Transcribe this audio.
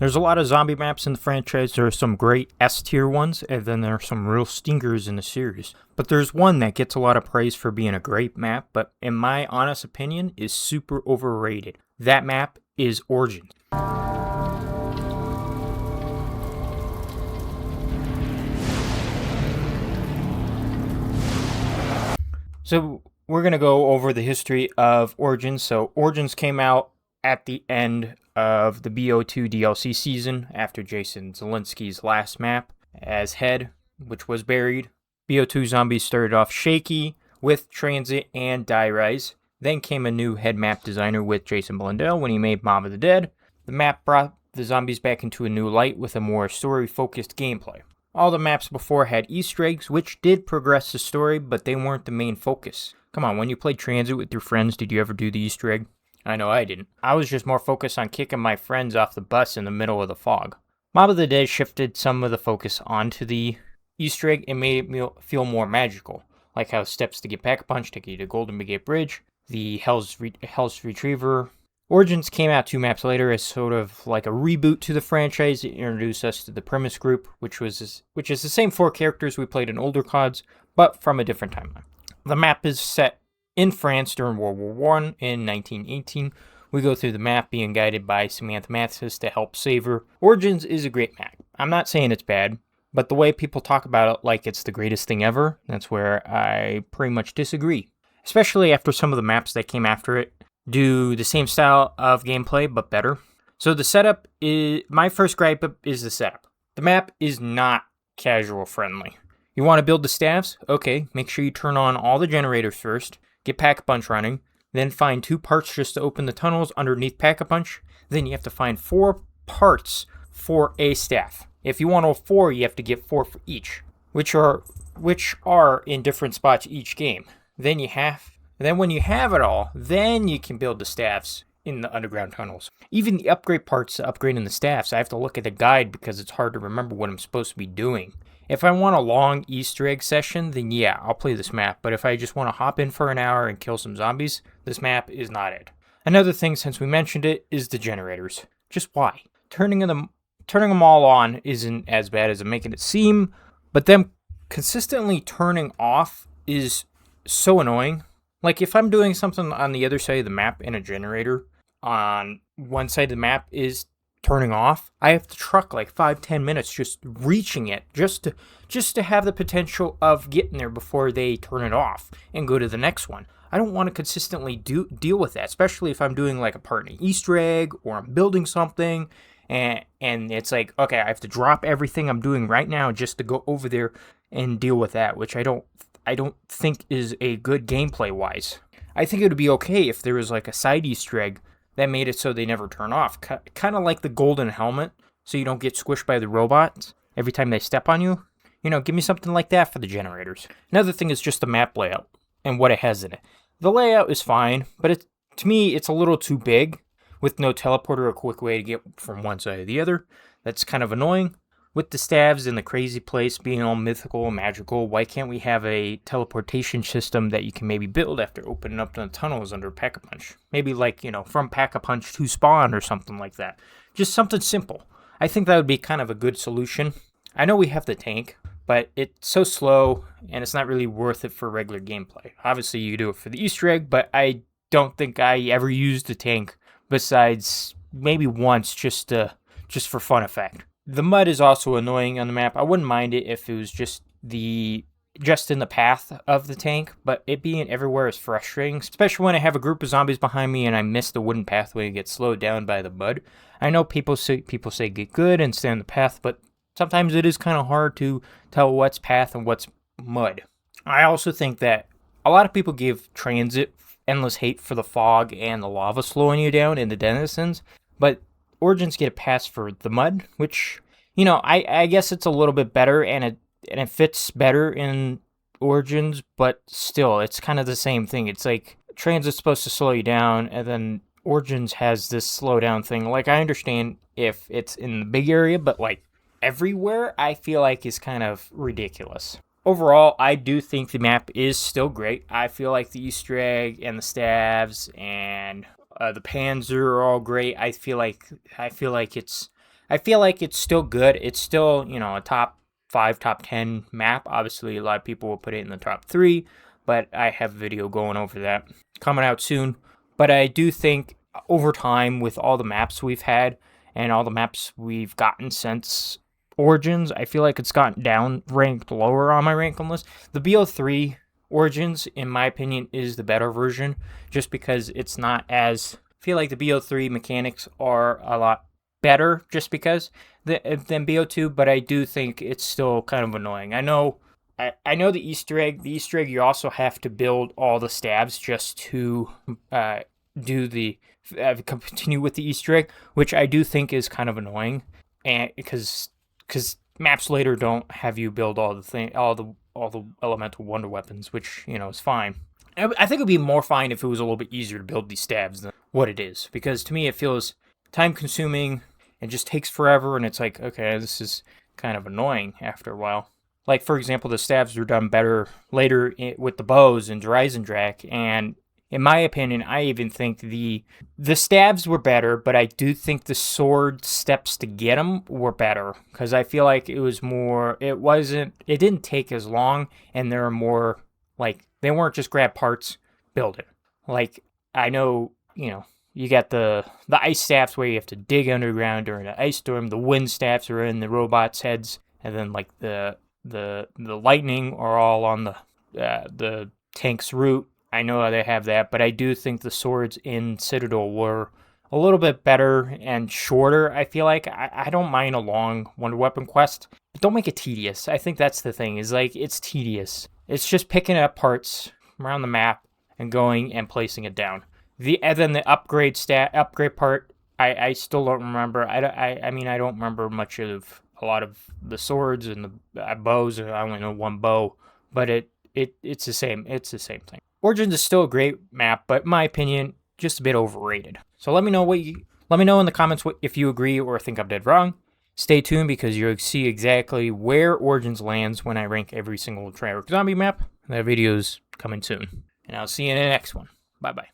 There's a lot of zombie maps in the franchise. There are some great S tier ones, and then there are some real stinkers in the series. But there's one that gets a lot of praise for being a great map, but in my honest opinion, is super overrated. That map is Origins. So we're going to go over the history of Origins. So Origins came out at the end of the BO2 DLC season after Jason Zelensky's last map as head, which was buried. BO2 Zombies started off shaky with Transit and Die Rise. Then came a new head map designer with Jason Blundell when he made Mob of the Dead. The map brought the zombies back into a new light with a more story-focused gameplay. All the maps before had Easter eggs, which did progress the story, but they weren't the main focus. Come on, when you played Transit with your friends, did you ever do the Easter egg? I know I didn't. I was just more focused on kicking my friends off the bus in the middle of the fog. Mob of the Dead shifted some of the focus onto the Easter egg and made it feel more magical, like how steps to get Pack-a-Punch take you to Golden Gate Bridge, the Hell's Retriever. Origins came out 2 maps later as sort of like a reboot to the franchise. It introduced us to the Premise Group, which is the same 4 characters we played in older CODs, but from a different timeline. The map is set in France during World War I in 1918. We go through the map being guided by Samantha Mathis to help save her. Origins is a great map. I'm not saying it's bad, but the way people talk about it like it's the greatest thing ever, that's where I pretty much disagree. Especially after some of the maps that came after it do the same style of gameplay, but better. So the setup is, my first gripe is the setup. The map is not casual friendly. You want to build the staffs? Okay, make sure you turn on all the generators first, get Pack-a-Punch running, then find 2 parts just to open the tunnels underneath Pack-a-Punch. Then you have to find 4 parts for a staff. If you want all 4, you have to get 4 for each, which are in different spots each game. Then when you have it all, then you can build the staffs in the underground tunnels. Even the upgrade parts to upgrading the staffs, I have to look at the guide because it's hard to remember what I'm supposed to be doing. If I want a long Easter egg session, then yeah, I'll play this map. But if I just want to hop in for an hour and kill some zombies, this map is not it. Another thing, since we mentioned it, is the generators. Just why? Turning them all on isn't as bad as I'm making it seem, but them consistently turning off is so annoying. Like, if I'm doing something on the other side of the map and a generator on one side of the map is turning off, I have to truck like 5-10 minutes just reaching it just to have the potential of getting there before they turn it off and go to the next one. I don't want to consistently deal with that, especially if I'm doing like a part in an Easter egg or I'm building something and it's like, okay, I have to drop everything I'm doing right now just to go over there and deal with that, which I don't think is a good gameplay wise. I think it would be okay if there was like a side Easter egg that made it so they never turn off. Kind of like the golden helmet, so you don't get squished by the robots every time they step on you. You know, give me something like that for the generators. Another thing is just the map layout and what it has in it. The layout is fine, but to me, it's a little too big with no teleporter or a quick way to get from one side to the other. That's kind of annoying. With the staves in the crazy place being all mythical and magical, why can't we have a teleportation system that you can maybe build after opening up the tunnels under Pack-a-Punch? Maybe like, from Pack-a-Punch to spawn or something like that. Just something simple. I think that would be kind of a good solution. I know we have the tank, but it's so slow and it's not really worth it for regular gameplay. Obviously, you do it for the Easter egg, but I don't think I ever used the tank besides maybe once just for fun effect. The mud is also annoying on the map. I wouldn't mind it if it was just in the path of the tank, but it being everywhere is frustrating, especially when I have a group of zombies behind me and I miss the wooden pathway and get slowed down by the mud. I know people say get good and stay on the path, but sometimes it is kind of hard to tell what's path and what's mud. I also think that a lot of people give Transit endless hate for the fog and the lava slowing you down in the denizens, but Origins get a pass for the mud, which, I guess it's a little bit better and it fits better in Origins, but still, it's kind of the same thing. It's like Transit's supposed to slow you down, and then Origins has this slowdown thing. Like, I understand if it's in the big area, but like everywhere, I feel like is kind of ridiculous. Overall, I do think the map is still great. I feel like the Easter egg and the staves and the Panzer are all great. I feel like it's I feel like it's still good. It's still, a top 5, top 10 map. Obviously, a lot of people will put it in the top 3, but I have a video going over that coming out soon. But I do think over time, with all the maps we've had and all the maps we've gotten since Origins, I feel like it's gotten down, ranked lower on my ranking list. The BO3 Origins, in my opinion, is the better version, just because it's not as... I feel like the BO3 mechanics are a lot better just because than BO2, but I do think it's still kind of annoying. I know the Easter egg. The Easter egg, you also have to build all the stabs just to continue with the Easter egg, which I do think is kind of annoying, and because maps later don't have you build all the elemental wonder weapons, which is fine. I think it would be more fine if it was a little bit easier to build these stabs than what it is, because to me it feels time consuming and just takes forever, and it's like, okay, this is kind of annoying after a while. Like, for example, the stabs were done better later with the bows in Dreisendrach, and in my opinion, I even think the stabs were better, but I do think the sword steps to get them were better, because I feel like it didn't take as long, and there are more, like, they weren't just grab parts, build it. Like, I know, you got the ice staffs where you have to dig underground during an ice storm. The wind staffs are in the robots' heads, and then like the lightning are all on the tank's root. I know they have that, but I do think the swords in Citadel were a little bit better and shorter. I feel like I don't mind a long Wonder Weapon quest, but don't make it tedious. I think that's the thing, is like, it's tedious. It's just picking up parts around the map and going and placing it down. Then the upgrade part, I still don't remember. I mean, I don't remember much of a lot of the swords and the bows. I only know one bow, but it's the same. It's the same thing. Origins is still a great map, but in my opinion, just a bit overrated. So let me know in the comments if you agree or think I'm dead wrong. Stay tuned, because you'll see exactly where Origins lands when I rank every single Treyarch zombie map. That video's coming soon, and I'll see you in the next one. Bye bye.